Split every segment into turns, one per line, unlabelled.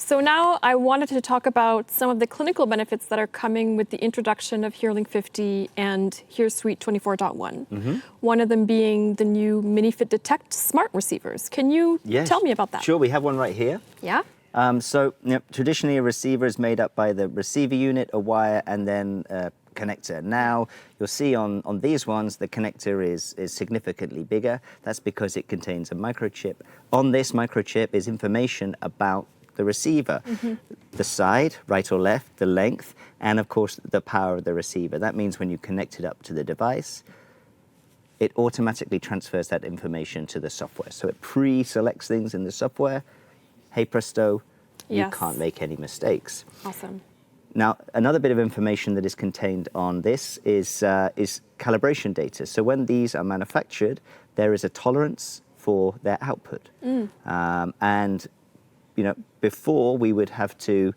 So now I wanted to talk about some of the clinical benefits that are coming with the introduction of HearLink 50 and HearSuite 24.1. One of them being the new MiniFit Detect smart receivers. Can you tell me about that?
Sure, we have one right here.
Yeah?
Traditionally a receiver is made up by the receiver unit, a wire, and then a connector. Now you'll see on these ones the connector is significantly bigger. That's because it contains a microchip. On this microchip is information about the receiver, the side, right or left, the length, and of course the power of the receiver. That means when you connect it up to the device, it automatically transfers that information to the software. So it pre-selects things in the software. Hey presto, you can't make any mistakes.
Awesome.
Now, another bit of information that is contained on this is calibration data. So when these are manufactured, there is a tolerance for their output. And before we would have to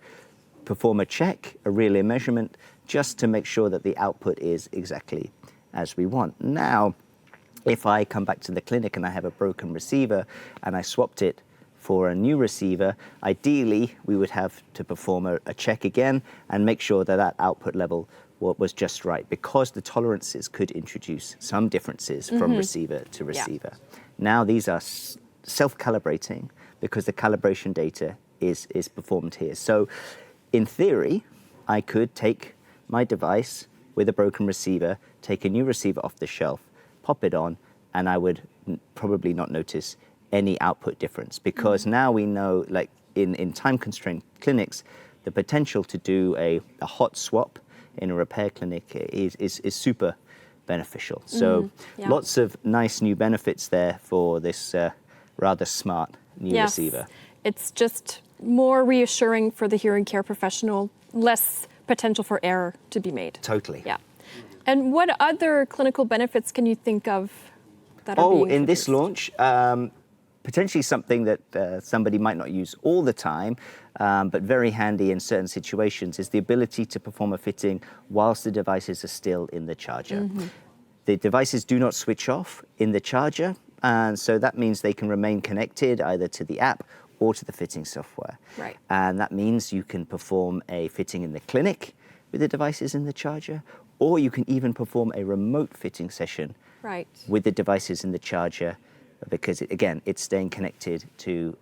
perform a check, a relay measurement, just to make sure that the output is exactly as we want. Now, if I come back to the clinic and I have a broken receiver and I swapped it for a new receiver, ideally we would have to perform a check again and make sure that that output level was just right, because the tolerances could introduce some differences from receiver to receiver. Now these are self-calibrating because the calibration data is performed here. So in theory, I could take my device with a broken receiver, take a new receiver off the shelf, pop it on, and I would probably not notice any output difference, because now we know, like in time-constrained clinics, the potential to do a hot swap in a repair clinic is super beneficial. So lots of nice new benefits there for this rather smart new receiver.
It's just more reassuring for the hearing care professional, less potential for error to be made.
Totally.
Yeah. And what other clinical benefits can you think of that are being
in this launch, potentially something that somebody might not use all the time, but very handy in certain situations, is the ability to perform a fitting whilst the devices are still in the charger. The devices do not switch off in the charger, and so that means they can remain connected either to the app or to the fitting software.
Right.
And that means you can perform a fitting in the clinic with the devices in the charger, or you can even perform a remote fitting session with the devices in the charger, because it's staying connected to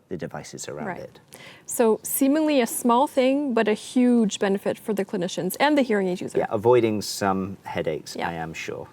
the devices around it.
So seemingly a small thing, but a huge benefit for the clinicians and the hearing aid user.
Yeah, avoiding some headaches, I am sure.